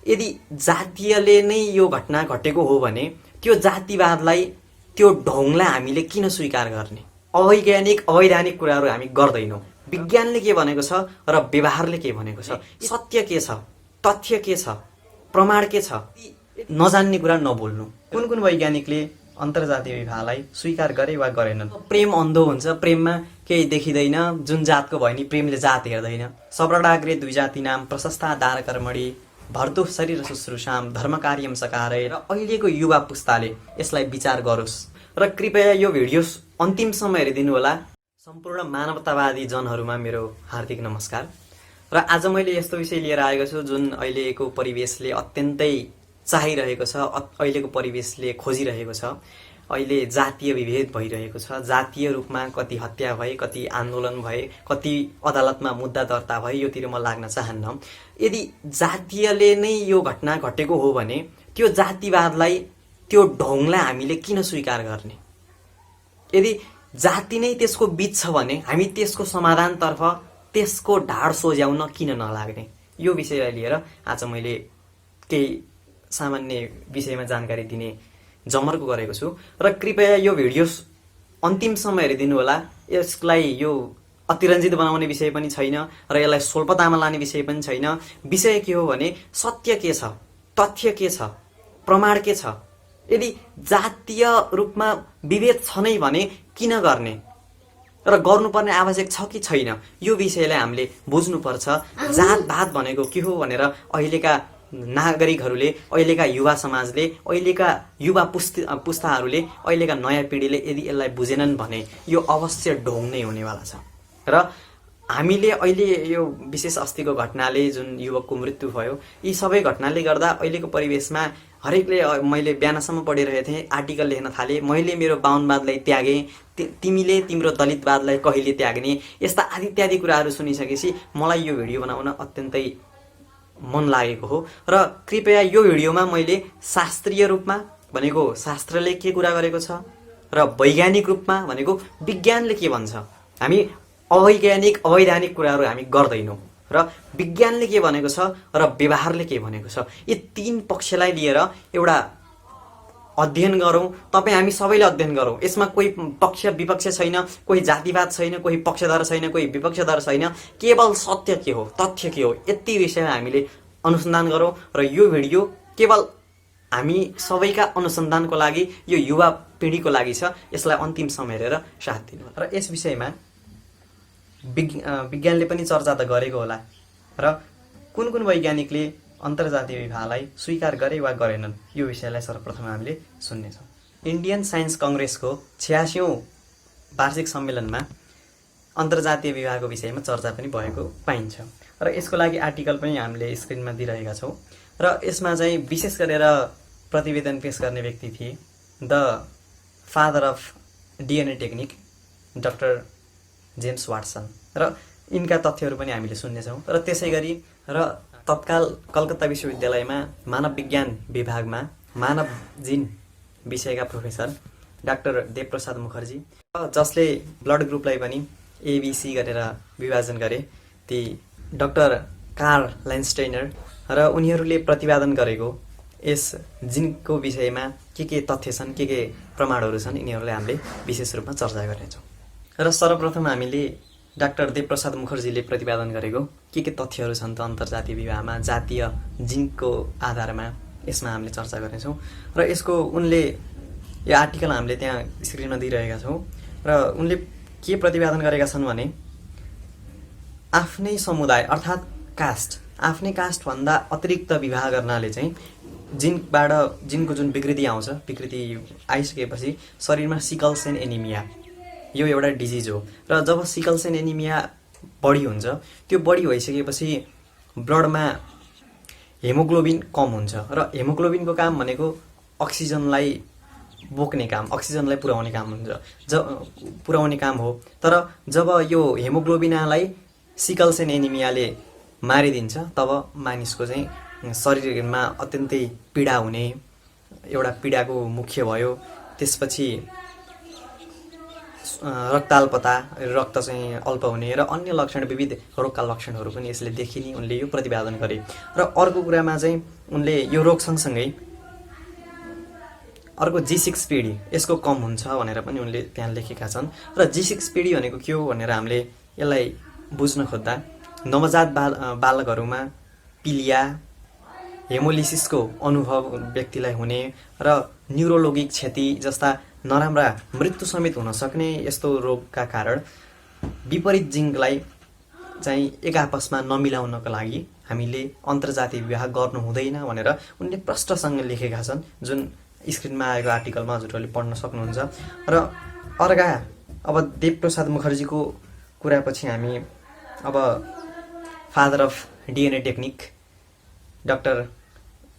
यदि जातीयले नै यो घटना घटेको हो भने त्यो जातिवादलाई त्यो ढोङलाई हामीले किन स्वीकार गर्ने? अवैज्ञानिक अवैधानिक कुराहरू हामी गर्दैनौँ। विज्ञानले के भनेको छ र व्यवहारले के भनेको छ, सत्य के छ, तथ्य के छ, प्रमाण के छ, नजान्ने कुरा नबोल्नु। कुन कुन वैज्ञानिकले अन्तर्जातीय विवाहलाई स्वीकार गरे वा गरेनन्? प्रेम अन्धो हुन्छ, प्रेममा केही देखिँदैन, जुन जातको भयो नि प्रेमले जात हेर्दैन। सप्रडाग्रे दुई जाति नाम प्रशस्ता दार कर्मणि भर्तु शरीर शुश्रूषाम धर्म कार्यम सकारे। र अहिलेको युवा पुस्ताले यसलाई विचार गरोस् र कृपया यो भिडियो अन्तिमसम्म हेरिदिनु होला। सम्पूर्ण मानवतावादी जनहरूमा मेरो हार्दिक नमस्कार। र आज मैले यस्तो विषय लिएर आएको छु जुन अहिलेको परिवेशले अत्यन्तै चाहिरहेको छ, अहिलेको परिवेशले खोजिरहेको छ। अहिले जातीय विभेद भइरहेको छ। जातीय रूपमा कति हत्या भए, कति आन्दोलन भए, कति अदालतमा मुद्दा दर्ता भए, योतिर म लाग्न चाहन्न। यदि जातीयले नै यो घटना घटेको हो भने त्यो जातिवादलाई त्यो ढोङलाई हामीले किन स्वीकार गर्ने? यदि जाति नै त्यसको बीच छ भने हामी त्यसको समाधानतर्फ त्यसको ढाड सोझ्याउन किन नलाग्ने? यो विषयलाई लिएर आज मैले केही सामान्य विषयमा जानकारी दिने जमर्को गरेको छु र कृपया यो भिडियो अन्तिमसम्म हेरिदिनु होला। यसलाई यो अतिरञ्जित बनाउने विषय पनि छैन र यसलाई स्वल्पतामा लाने विषय पनि छैन। विषय के हो भने सत्य के छ, तथ्य के छ, प्रमाण के छ। यदि जातीय रूपमा विभेद छ नै भने किन गर्ने र गर्नुपर्ने आवश्यक छ कि छैन, यो विषयलाई हामीले बुझ्नुपर्छ। जातभात भनेको के हो भनेर अहिलेका नागरिकहरूले, अहिलेका युवा समाजले, अहिलेका युवा पुस्ताहरूले, अहिलेका नयाँ पिँढीले यदि यसलाई बुझेनन् भने यो अवश्य ढोङ नै हुनेवाला छ। र हामीले अहिले यो विशेष अस्तिको घटनाले जुन युवकको मृत्यु भयो, यी सबै घटनाले गर्दा अहिलेको परिवेशमा हरेकले, मैले बिहानसम्म पढिरहेको थिएँ, आर्टिकल लेख्न थालेँ, मैले मेरो बाहुनवादलाई त्यागेँ, तिमीले तिम्रो दलितवादलाई कहिले त्याग्ने, यस्ता आदि इत्यादि कुराहरू सुनिसकेपछि मलाई यो भिडियो बनाउन अत्यन्तै मन लागेको हो। र कृपया यो भिडियोमा मैले शास्त्रीय रूपमा भनेको शास्त्रले के कुरा गरेको छ र वैज्ञानिक रूपमा भनेको विज्ञानले के भन्छ। हामी अवैज्ञानिक अवैधानिक कुराहरू हामी गर्दैनौँ र विज्ञानले के भनेको छ र व्यवहारले के भनेको छ, यी तीन पक्षलाई लिएर एउटा अध्ययन गरौँ। तपाईँ हामी सबैले अध्ययन गरौँ। यसमा कोही पक्ष विपक्ष छैन, कोही जातिवाद छैन, कोही पक्षधर छैन, कोही विपक्षधर छैन। केवल सत्य के हो, तथ्य के हो, यति विषयमा हामीले अनुसन्धान गरौँ। र यो भिडियो केवल हामी सबैका अनुसन्धानको लागि, यो युवा पिँढीको लागि छ। यसलाई अन्तिमसम्म हेरेर साथ दिनु। र यस विषयमा विज्ञानले पनि चर्चा त गरेको होला र कुन कुन वैज्ञानिकले अन्तर्जातीय विवाहलाई स्वीकार गरे वा गरेनन्, यो विषयलाई सर्वप्रथम हामीले सुन्नेछौँ। इन्डियन साइन्स कङ्ग्रेसको 86औं वार्षिक सम्मेलनमा अन्तर्जातीय विवाहको विषयमा चर्चा पनि भएको पाइन्छ र यसको लागि आर्टिकल पनि हामीले स्क्रिनमा दिइरहेका छौँ। र यसमा चाहिँ विशेष गरेर प्रतिवेदन पेश गर्ने व्यक्ति थिए the father of DNA technique doctor James Watson र यिनका तथ्यहरू पनि हामीले सुन्नेछौँ। र त्यसै गरी र तत्काल कलकत्ता विश्वविद्यालयमा मानव विज्ञान विभागमा मानव जिन विषयका प्रोफेसर डाक्टर देवप्रसाद मुखर्जी, जसले ब्लड ग्रुपलाई पनि एबिसी गरेर विभाजन गरे, ती डाक्टर कार्ल ल्यान्डस्टेनर र उनीहरूले प्रतिपादन गरेको यस जिनको विषयमा के तथ्य छन्, के प्रमाणहरू छन्, यिनीहरूलाई हामीले विशेष रूपमा चर्चा गर्नेछौँ। र सर्वप्रथम हामीले डाक्टर देवप्रसाद मुखर्जीले प्रतिपादन गरेको के तथ्यहरू छन् त अन्तर्जातीय विवाहमा जातीय जिनको आधारमा, यसमा हामीले चर्चा गर्नेछौँ। र यसको उनले यो आर्टिकल हामीले त्यहाँ स्क्रिनमा दिइरहेका छौँ। र उनले के प्रतिपादन गरेका छन् भने आफ्नै समुदाय अर्थात् कास्ट, आफ्नै कास्टभन्दा अतिरिक्त विवाह गर्नाले चाहिँ जिनको जुन विकृति आउँछ, विकृति आइसकेपछि शरीरमा सिकल सेल एनिमिया, यो एउटा डिजिज हो। र जब सिकल सेल एनिमिया बढी हुन्छ, त्यो बढी भइसकेपछि ब्लडमा हेमोग्लोबिन कम हुन्छ र हेमोग्लोबिनको काम भनेको अक्सिजनलाई बोक्ने काम, अक्सिजनलाई पुर्याउने काम हुन्छ, पुर्याउने काम हो। तर जब यो हेमोग्लोबिनलाई सिकल सेल एनिमियाले मारिदिन्छ, तब मानिसको चाहिँ शरीरमा अत्यन्तै पीडा हुने एउटा पीडाको मुख्य भयो। त्यसपछि रक्ताल्पता, रक्त चाहिँ अल्प हुने र अन्य लक्षण, विविध रोगका लक्षणहरू पनि यसले देखिने उनले यो प्रतिपादन गरे। र अर्को कुरामा चाहिँ उनले यो रोग सँगसँगै अर्को G6 पिढी यसको कम हुन्छ भनेर पनि उनले त्यहाँ लेखेका छन्। र G6 पिढी भनेको के हो भनेर हामीले यसलाई बुझ्न खोज्दा नवजात बालकहरूमा पिलिया, हेमोलिसिसको अनुभव व्यक्तिलाई हुने र न्युरोलोगिक क्षति जस्ता नराम्रा मृत्यु समेत हुन सक्ने यस्तो रोगका कारण विपरीत जिनलाई चाहिँ एक आपसमा नमिलाउनको लागि हामीले अन्तर्जातीय विवाह गर्नु हुँदैन भनेर उनले प्रष्टसँग लेखेका छन्, जुन स्क्रिनमा आएको आर्टिकलमा हजुरहरूले पढ्न सक्नुहुन्छ। र अर्का अब देवप्रसाद मुखर्जीको कुरापछि हामी अब father of DNA technique doctor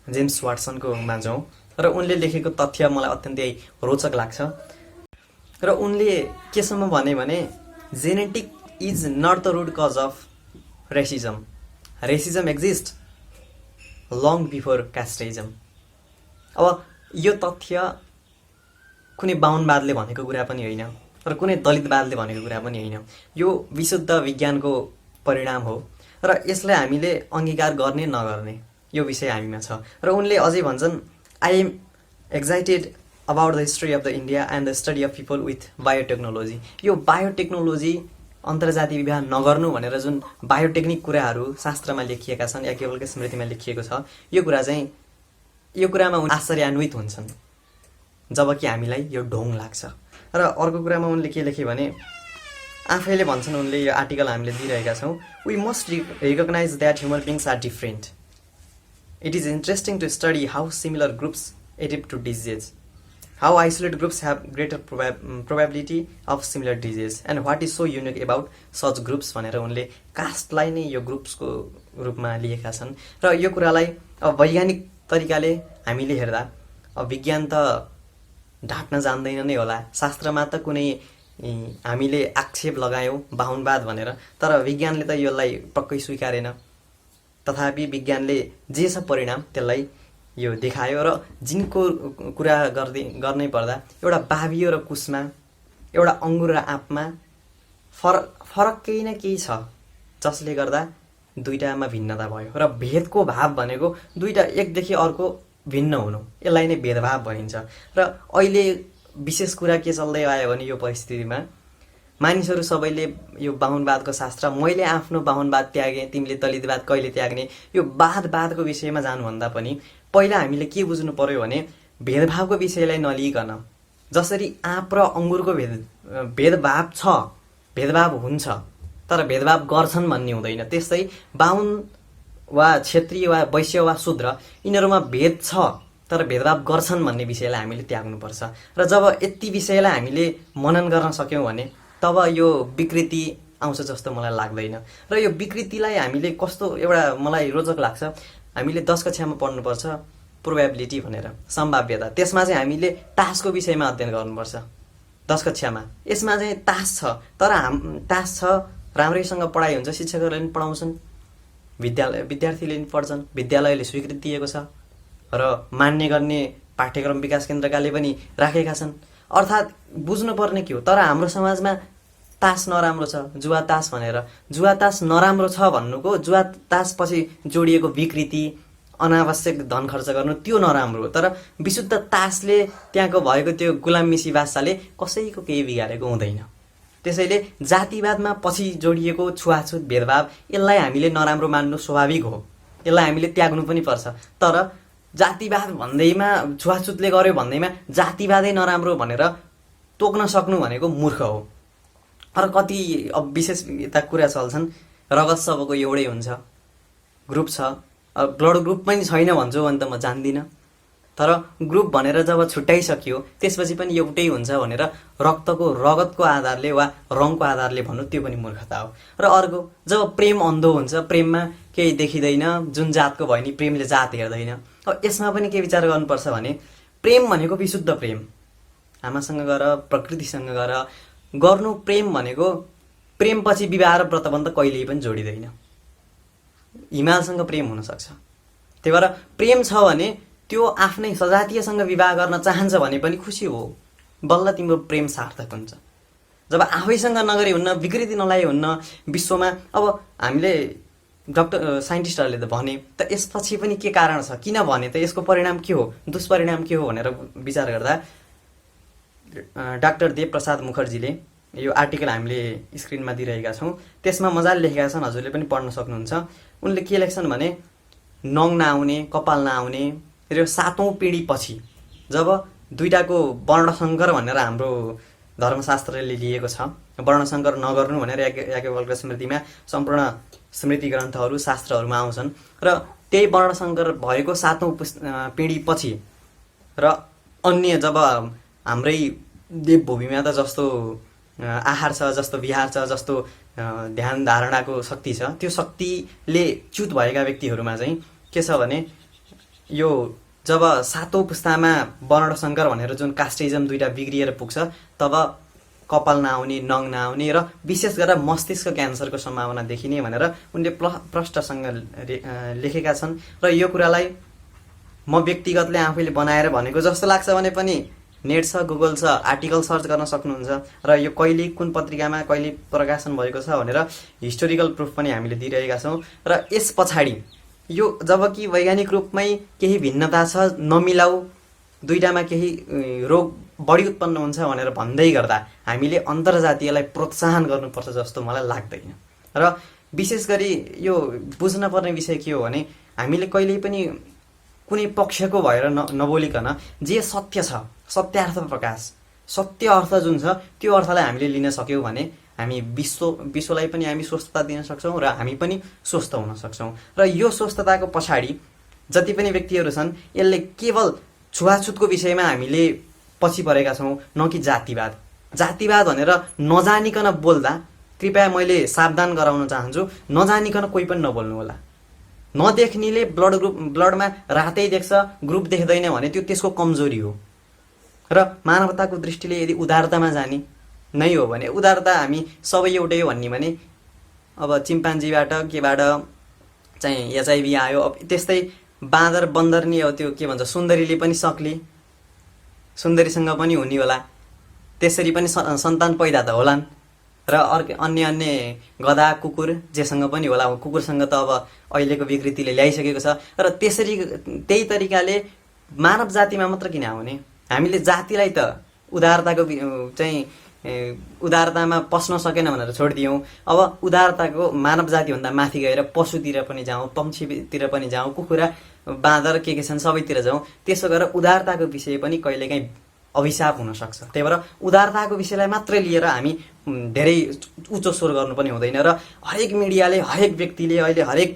James वाटसनको जाउँ। र उनले लेखेको तथ्य मलाई अत्यन्तै रोचक लाग्छ। र उनले केसम्म भने genetic is not the root cause of racism, racism exist long before casteism. अब यो तथ्य कुनै बाहुनवादले भनेको कुरा पनि होइन र कुनै दलितवादले भनेको कुरा पनि होइन, यो विशुद्ध विज्ञानको परिणाम हो र यसलाई हामीले अंगीकार गर्ने नगर्ने यो विषय हामीमा छ। र उनले अझै भन्छन्, I am excited about the history of the India and the study of people with biotechnology. यो बायोटेक्नोलोजी अन्तर्जातीय विवाह नगर्नु भनेर जुन बायोटेक्निक कुराहरू शास्त्रमा लेखिएका छन् या केवलकै स्मृतिमा लेखिएको छ, यो कुरामा उनी आश्चर्यान्वित हुन्छन् जबकि हामीलाई यो ढोङ लाग्छ। र अर्को कुरामा उनले के लेखे भने आफैले भन्छन्, उनले यो आर्टिकल हामीले दिइरहेका छौँ, we must recognise that human beings are different. It is interesting to study how similar groups adapt to disease, how isolate groups have greater probability of similar disease and what is so unique about such groups भनेर उनले कास्टलाई नै यो ग्रुप्सको रूपमा लिएका छन्। र यो कुरालाई अब वैज्ञानिक तरिकाले हामीले हेर्दा अब विज्ञान त ढाक्न जान्दैन नै होला, शास्त्रमा त कुनै हामीले आक्षेप लगायौँ बाहुनवाद भनेर, तर विज्ञानले त यसलाई पक्कै स्वीकारेन। तथापि विज्ञानले जे छ परिणाम त्यसलाई यो देखायो। र जिनको कुरा गर्नै पर्दा एउटा बाबियो र कुसमा, एउटा अङ्गुर र आँपमा फरक केही न केही छ, जसले गर्दा दुईटामा भिन्नता भयो। र भेदको भाव भनेको दुईटा एकदेखि अर्को भिन्न हुनु, यसलाई नै भेदभाव भनिन्छ। र अहिले विशेष कुरा के चल्दै आयो भने यो परिस्थितिमा मानिसहरू सबैले यो बाहुनवादको शास्त्र, मैले आफ्नो बाहुनवाद त्यागेँ, तिमीले दलितवाद कहिले त्याग्ने, यो वादको विषयमा जानुभन्दा पनि पहिला हामीले के बुझ्नु पर्यो भने भेदभावको विषयलाई नलिइकन, जसरी आँप र अङ्गुरको भेदभाव छ, भेदभाव हुन्छ तर भेदभाव गर्छन् भन्ने हुँदैन, त्यस्तै बाहुन वा क्षेत्रीय वा वैश्य वा शूद्र यिनीहरूमा भेद छ तर भेदभाव गर्छन् भन्ने विषयलाई हामीले त्याग्नुपर्छ। र जब यति विषयलाई हामीले मनन गर्न सक्यौँ भने तब यो विकृति आउँछ जस्तो मलाई लाग्दैन। र यो विकृतिलाई हामीले कस्तो एउटा मलाई रोचक लाग्छ, हामीले 10 कक्षामा पढ्नुपर्छ प्रोबेबिलिटी भनेर, सम्भाव्यता। त्यसमा चाहिँ हामीले टासको विषयमा अध्ययन गर्नुपर्छ 10 कक्षामा। यसमा चाहिँ टास छ, तर टास छ, राम्रैसँग पढाइ हुन्छ, शिक्षकहरूले पनि पढाउँछन्, विद्यार्थीले पनि पढ्छन्, विद्यालयले स्वीकृति दिएको छ र मान्य गर्ने पाठ्यक्रम विकास केन्द्रकाले पनि राखेका छन्। अर्थात् बुझ्नुपर्ने के हो, तर हाम्रो समाजमा तास नराम्रो छ, जुवा तास भनेर, जुवा तास नराम्रो छ भन्नुको जुवा तास पछि जोडिएको विकृति, अनावश्यक धन खर्च गर्नु त्यो नराम्रो हो, तर विशुद्ध तासले त्यहाँको भएको त्यो गुलामी भाषाले कसैको केही बिगारेको हुँदैन। त्यसैले जातिवादमा पछि जोडिएको छुवाछुत भेदभाव यसलाई हामीले नराम्रो मान्नु स्वाभाविक हो, यसलाई हामीले त्याग्नु पनि पर्छ। तर जातिवाद भन्दैमा, छुवाछुतले गर्यो भन्दैमा जातिवादै नराम्रो भनेर तोक्न सक्नु भनेको मूर्ख हो। र कति अब विशेष यता कुरा चल्छन्, रगत सबको एउटै हुन्छ, ग्रुप छ, ब्लड ग्रुप पनि छैन भन्छु भने त म जान्दिनँ, तर ग्रुप भनेर जब छुट्याइसकियो त्यसपछि पनि एउटै हुन्छ भनेर रगतको आधारले वा रङको आधारले भन्नु त्यो पनि मूर्खता हो। र अर्को, जब प्रेम अन्धो हुन्छ, प्रेममा केही देखिँदैन, जुन जातको भयो नि प्रेमले जात हेर्दैन, अब यसमा पनि के विचार गर्नुपर्छ भने प्रेम भनेको विशुद्ध प्रेम, आमासँग गर, प्रकृतिसँग गर गर्नु। प्रेम भनेको प्रेमपछि विवाह र व्रतबन्ध कहिल्यै पनि जोडिँदैन, हिमालसँग प्रेम हुनसक्छ। त्यही भएर प्रेम छ भने त्यो आफ्नै सजातीयसँग विवाह गर्न चाहन्छ भने पनि खुसी हो, बल्ल तिम्रो प्रेम सार्थक हुन्छ। जब आफैसँग नगरे हुन्न, विकृति नलाए हुन्न विश्वमा। अब हामीले साइन्टिस्टहरूले त भने त यसपछि पनि के कारण छ, किन भने त यसको परिणाम के हो, दुष्परिणाम के हो भनेर विचार गर्दा डाक्टर देव प्रसाद मुखर्जीले यो आर्टिकल हामीले स्क्रिनमा दिइरहेका छौँ, त्यसमा मजाले लेखेका छन्, हजुरले पनि पढ्न सक्नुहुन्छ। उनले के लेख्छन् भने नङ नआउने, कपाल नआउने र 7औं पिँढीपछि जब दुईटाको वर्णसङ्कर भनेर हाम्रो धर्मशास्त्रले लिएको छ, वर्णसङ्कर नगर्नु भनेर याज्ञवल्क्य स्मृतिमा सम्पूर्ण स्मृति ग्रन्थहरू शास्त्रहरूमा आउँछन् र त्यही वर्णसङ्कर भएको 7औं पिँढीपछि र अन्य जब हाम्रै देवभूमिमा त जस्तो आहार छ, जस्तो विहार छ, जस्तो ध्यान धारणाको शक्ति छ, त्यो शक्तिले च्युत भएका व्यक्तिहरूमा चाहिँ के छ भने यो जब 7औं पुस्तामा वर्णसङ्कर भनेर जुन कास्टिजम दुईटा बिग्रिएर पुग्छ तब कपाल नआउने, नङ नआउने र विशेष गरेर मस्तिष्क क्यान्सरको सम्भावना देखिने भनेर उनले प्रष्टसँग लेखेका छन्। र यो कुरालाई म व्यक्तिगतले आफैले बनाएर भनेको जस्तो लाग्छ भने पनि नेट छ, गुगल छ, आर्टिकल सर्च गर्न सक्नुहुन्छ र यो कहिले कुन पत्रिकामा कहिले प्रकाशन भएको छ भनेर हिस्टोरिकल प्रुफ पनि हामीले दिइरहेका छौँ। र यस पछाडि यो जबकि वैज्ञानिक रूपमै केही भिन्नता छ, नमिलाऊ, दुईटामा केही रोग बढी उत्पन्न हुन्छ भनेर भन्दै गर्दा हामीले अन्तर्जातीयलाई प्रोत्साहन गर्नुपर्छ जस्तो मलाई लाग्दैन। र विशेष गरी यो बुझ्न पर्ने विषय के हो भने हामीले कहिल्यै पनि कुनै पक्षको भएर नबोलिकन जे सत्य छ, सत्यार्थ प्रकाश, सत्य अर्थ जुन छ त्यो अर्थलाई हामीले लिन सक्यौँ भने हामी विश्वलाई पनि हामी स्वस्थता दिन सक्छौँ र हामी पनि स्वस्थ हुन सक्छौँ। र यो स्वस्थताको पछाडि जति पनि व्यक्तिहरू छन् यसले केवल छुवाछुतको विषयमा हामीले पछि परेका छौँ, न कि जातिवाद। जातिवाद भनेर नजानिकन बोल्दा कृपया मैले सावधान गराउन चाहन्छु, नजानिकन कोही पनि नबोल्नु होला। नदेख्नेले ब्लडमा रातै देख्छ, ग्रुप देख्दैन भने त्यो त्यसको कमजोरी हो। र मानवताको दृष्टिले यदि उदारतामा जाने नै हो भने उदारता हामी सबै एउटै हो भन्ने भने अब चिम्पान्जीबाट केबाट चाहिँ एचआइभी आयो, अब त्यस्तै बाँदर बन्दर नि हो, त्यो के भन्छ सुन्दरीले पनि सक्ली, सुन्दरीसँग पनि हुने होला, त्यसरी पनि सन्तान पैदा त होलान्। र अर्को अन्य गधा कुकुर जेसँग पनि होला, कुकुरसँग त अब अहिलेको विकृतिले ल्याइसकेको छ। र त्यसरी त्यही तरिकाले मानव जातिमा मात्र किन आउने, हामीले जातिलाई त उदारताको चाहिँ उदारतामा पस्न सकेन भनेर छोडिदियौँ। अब उदारताको मानव जातिभन्दा माथि गएर पशुतिर पनि जाउँ, पक्षीतिर पनि जाउँ, कुखुरा बाँदर के छन् सबैतिर जाउँ। त्यसो गरेर उदारताको विषय पनि कहिलेकाहीँ अभिशाप हुनसक्छ। त्यही भएर उदारताको विषयलाई मात्रै लिएर हामी धेरै उच्च स्वर गर्नु पनि हुँदैन। र हरेक मिडियाले, हरेक व्यक्तिले अहिले हरेक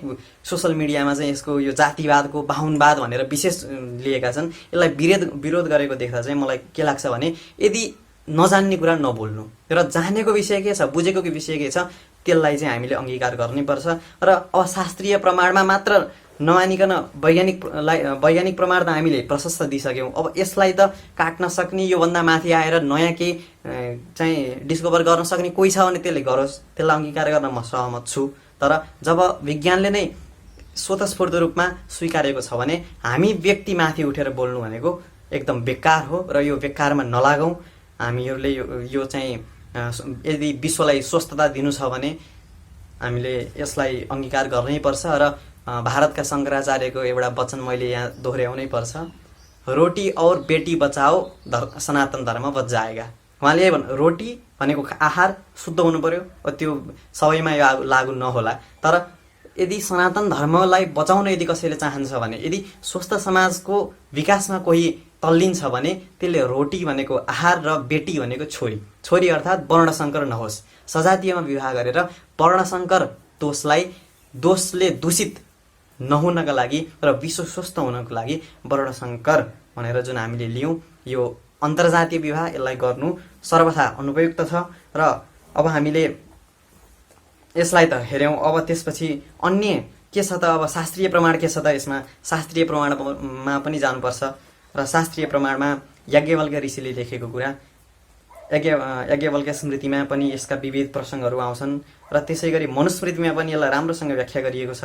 सोसल मिडियामा चाहिँ यसको यो जातिवादको बाहुनवाद भनेर विशेष लिएका छन्। यसलाई विरोध गरेको देख्दा चाहिँ मलाई के लाग्छ भने यदि नजान्ने कुरा नबोल्नु र जानेको विषय के छ, बुझेको विषय के छ त्यसलाई चाहिँ हामीले अङ्गीकार गर्नुपर्छ। र अब शास्त्रीय प्रमाणमा मात्र नमानिकन वैज्ञानिक प्रमाण त हामीले प्रशस्त दिइसक्यौँ। अब यसलाई त काट्न सक्ने, योभन्दा माथि आएर नयाँ केही चाहिँ डिस्कभर गर्न सक्ने कोही छ भने त्यसले गरोस्, त्यसलाई अङ्गीकार गर्न म सहमत छु। तर जब विज्ञानले नै स्वतस्फूर्त रूपमा स्वीकारेको छ भने हामी व्यक्ति माथि उठेर बोल्नु भनेको एकदम बेकार हो। र यो बेकारमा नलागौँ। हामीहरूले यो चाहिँ यदि विश्वलाई स्वस्थता दिनु छ भने हामीले यसलाई अङ्गीकार गर्नै पर्छ। र भारतका शङ्कराचार्यको एउटा वचन मैले यहाँ दोहोऱ्याउनै पर्छ, रोटी और बेटी बचाओ सनातन धर्म बच जाएगा। उहाँले रोटी भनेको आहार शुद्ध हुनु पर्यो, त्यो सबैमा यो लागु नहोला। तर यदि सनातन धर्मलाई बचाउन यदि कसैले चाहन्छ भने, यदि स्वस्थ समाजको विकासमा कोही तल्लिन्छ भने त्यसले रोटी भनेको आहार र बेटी भनेको छोरी, छोरी अर्थात् वर्णसङ्कर नहोस्। सजातीयमा विवाह गरेर वर्णसङ्कर दोषले दूषित नहुनका लागि र विश्व स्वस्थ हुनको लागि वर्णसङ्कर भनेर जुन हामीले लियौँ, यो अन्तर्जातीय विवाह, यसलाई गर्नु सर्वथा अनुपयुक्त छ। र अब हामीले यसलाई त हेऱ्यौँ। अब त्यसपछि अन्य के छ त, अब शास्त्रीय प्रमाण के छ त, यसमा शास्त्रीय प्रमाणमा पनि जानुपर्छ। र शास्त्रीय प्रमाणमा याज्ञवल्क्य ऋषिले लेखेको कुरा, याज्ञवल्क्य स्मृतिमा पनि यसका विविध प्रसङ्गहरू आउँछन्। र त्यसै गरी मनुस्मृतिमा पनि यसलाई राम्रोसँग व्याख्या गरिएको छ।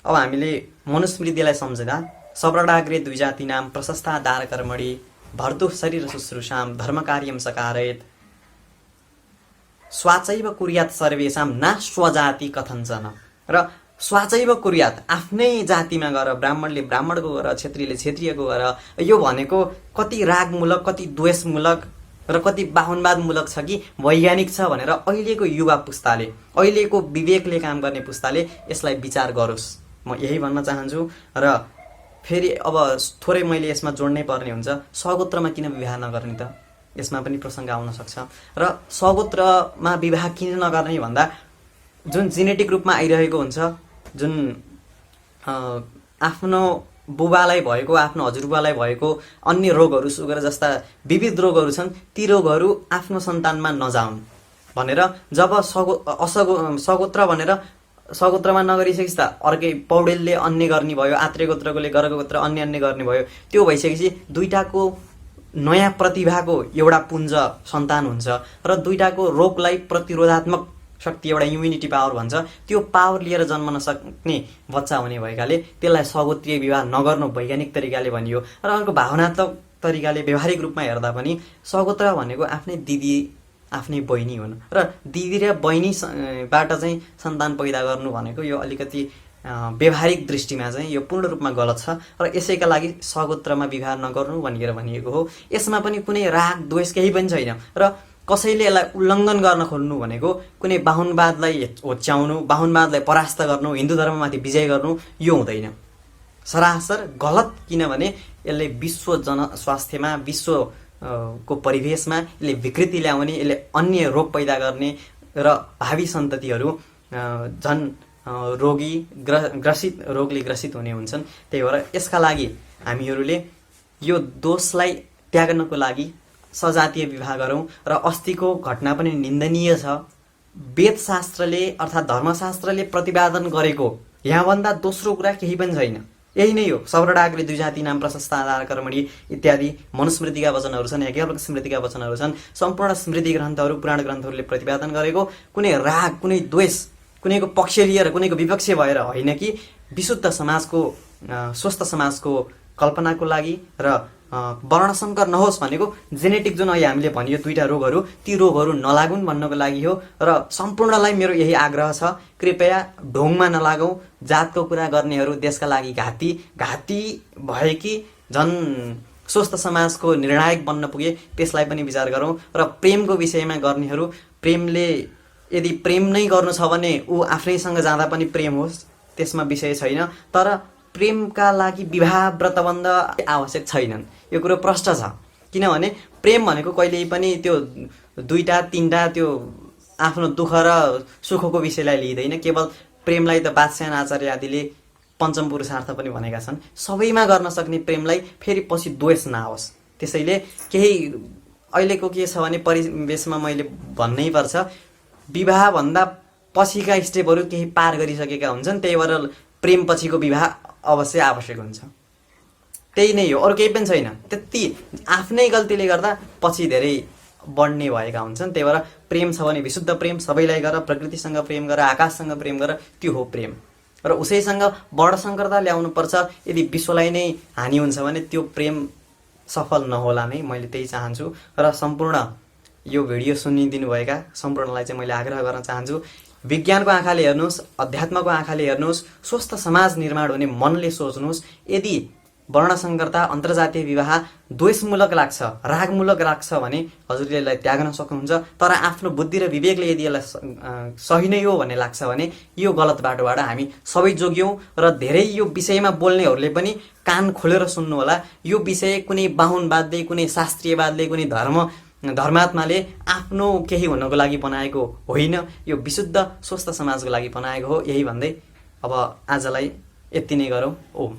अब हामीले मनुस्मृतिलाई सम्झँदा सप्रडाग्रे द्विजातीनाम प्रशस्ता दार कर्मणि भर्तु शरीर शुश्रूषाम धर्म कार्यम सकारयत स्वाचैव कुर्यात् सर्वेषां न स्वजाति कथञ्चन। र स्वाचैव कुर्यात्, आफ्नै जातिमा गएर ब्राह्मणले ब्राह्मणको गर, क्षेत्रीले क्षेत्रीयको गर, यो भनेको कति रागमूलक, कति द्वेषमूलक र कति बाहुनवादमूलक छ कि वैज्ञानिक छ भनेर अहिलेको युवा पुस्ताले, अहिलेको विवेकले काम गर्ने पुस्ताले यसलाई विचार गरोस्, म यही भन्न चाहन्छु। र फेरि अब थोरै मैले यसमा जोड्नै पर्ने हुन्छ, सगोत्रमा किन विवाह नगर्ने त, यसमा पनि प्रसङ्ग आउन सक्छ। र सगोत्रमा विवाह किन नगर्ने भन्दा जुन जेनेटिक रूपमा आइरहेको हुन्छ, जुन आफ्नो बुबालाई भएको, आफ्नो हजुरबुबालाई भएको अन्य रोगहरू, सुगर जस्ता विविध रोगहरू छन्, ती रोगहरू आफ्नो सन्तानमा नजाउन् भनेर जब सगोत्र भनेर सगोत्रमा नगरिसकेपछि त अर्कै पौडेलले अन्य गर्ने भयो, आत्रे गोत्रकोले गरको गोत्र अन्य गर्ने भयो। त्यो भइसकेपछि दुईटाको नयाँ प्रतिभाको एउटा पुञ्ज सन्तान हुन्छ र दुईटाको रोगलाई प्रतिरोधात्मक शक्ति, एउटा इम्युनिटी पावर भन्छ, त्यो पावर लिएर जन्म नसक्ने बच्चा हुने भएकाले त्यसलाई सगोत्रीय विवाह नगर्नु वैज्ञानिक तरिकाले भनियो। र अर्को भावनात्मक तरिकाले व्यवहारिक रूपमा हेर्दा पनि सगोत्र भनेको आफ्नै दिदी, आफ्नै बहिनी हुन् र दिदी र बहिनीबाट चाहिँ सन्तान पैदा गर्नु भनेको यो अलिकति व्यवहारिक दृष्टिमा चाहिँ यो पूर्ण रूपमा गलत छ र यसैका लागि सगोत्रमा विवाह नगर्नु भनेर भनिएको हो। यसमा पनि कुनै राग द्वेष केही पनि छैन र कसैले यसलाई उल्लङ्घन गर्न खोज्नु भनेको कुनै बाहुनवादलाई होच्याउनु, बाहुनवादलाई परास्त गर्नु, हिन्दू धर्ममाथि विजय गर्नु, यो हुँदैन। सरासर गलत, किनभने यसले विश्व जनस्वास्थ्यमा, विश्व को परिवेशमा यसले विकृति ल्याउने, यसले अन्य रोग पैदा गर्ने र भावी सन्ततिहरू झन् रोगी ग्रसित, रोगले ग्रसित हुने हुन्छन्। त्यही भएर यसका लागि हामीहरूले यो दोषलाई त्याग्नको लागि सजातीय विवाह गरौँ। र अस्तिको घटना पनि निन्दनीय छ। वेदशास्त्रले अर्थात् धर्मशास्त्रले प्रतिपादन गरेको यहाँभन्दा दोस्रो कुरा केही पनि छैन। यही नै हो। सवरडागले दुई जाति नाम प्रशस्त आधार कर्मणि इत्यादि मनुस्मृतिका वचनहरू छन्, याज्ञवल्क्य स्मृतिका वचनहरू छन्। सम्पूर्ण स्मृति ग्रन्थहरू, पुराण ग्रन्थहरूले प्रतिपादन गरेको कुनै राग, कुनै द्वेष, कुनैको पक्ष लिएर कुनैको विपक्ष भएर होइन कि विशुद्ध समाजको, स्वस्थ समाजको कल्पनाको लागि र वर्णसङ्कर नहोस् भनेको जेनेटिक जुन अहिले हामीले भनियो दुईटा रोगहरू, ती रोगहरू नलागुन् भन्नको लागि हो। र सम्पूर्णलाई मेरो यही आग्रह छ, कृपया ढोङमा नलागौँ। जातको कुरा गर्नेहरू देशका लागि घाती भए कि झन् स्वस्थ समाजको निर्णायक बन्न पुगे, त्यसलाई पनि विचार गरौँ। र प्रेमको विषयमा गर्नेहरू, प्रेमले यदि प्रेम नै गर्नु छ भने ऊ आफ्नैसँग जाँदा पनि प्रेम होस्, त्यसमा विषय छैन। तर प्रेमका लागि विवाह व्रतबन्ध आवश्यक छैनन्, यो कुरो प्रष्ट छ। किनभने प्रेम भनेको कहिल्यै पनि त्यो दुईटा तीनटा त्यो आफ्नो दुःख र सुखको विषयलाई लिँदैन। केवल प्रेमलाई त बादशाह आचार्य आदिले पञ्चम पुरुषार्थ पनि भनेका छन्। सबैमा गर्न सक्ने प्रेमलाई फेरि पछि द्वेष नहोस्। त्यसैले केही अहिलेको के छ भने परिवेशमा मैले भन्नै पर्छ, विवाहभन्दा पछिका स्टेपहरू केही पार गरिसकेका हुन्छन्, त्यही भएर प्रेम पछिको विवाह अवश्य आवश्यक हुन्छ। त्यही नै हो, अरू केही पनि छैन। त्यति आफ्नै गल्तीले गर्दा पछि धेरै बढ्ने भएका हुन्छन्। त्यही भएर प्रेम छ भने विशुद्ध प्रेम, सबैलाई गर, प्रकृतिसँग प्रेम गर, आकाशसँग प्रेम गर, त्यो हो प्रेम। र उसैसँग वर्णसङ्करता ल्याउनुपर्छ। यदि विश्वलाई नै हानि हुन्छ भने त्यो प्रेम सफल नहोला नै, मैले त्यही चाहन्छु। र सम्पूर्ण यो भिडियो सुनिदिनुभएका सम्पूर्णलाई चाहिँ मैले आग्रह गर्न चाहन्छु, विज्ञानको आँखाले हेर्नुहोस्, अध्यात्मको आँखाले हेर्नुहोस्, स्वस्थ समाज निर्माण हुने मनले सोच्नुहोस्। यदि वर्णसङ्करता, अन्तर्जातीय विवाह द्वेषमूलक लाग्छ, रागमूलक लाग्छ भने हजुरले यसलाई त्याग्न सक्नुहुन्छ। तर आफ्नो बुद्धि र विवेकले यदि यसलाई सही नै हो भन्ने लाग्छ भने यो गलत बाटोबाट हामी सबै जोग्यौँ। र धेरै यो विषयमा बोल्नेहरूले पनि कान खोलेर सुन्नु होला। यो विषय कुनै बाहुनवादले, कुनै शास्त्रीयवादले, कुनै धर्मात्माले आफ्नो केही हुनको लागि बनाएको होइन, यो विशुद्ध स्वस्थ समाजको लागि बनाएको हो। यही भन्दै अब आजलाई यति नै गरौँ। ओम।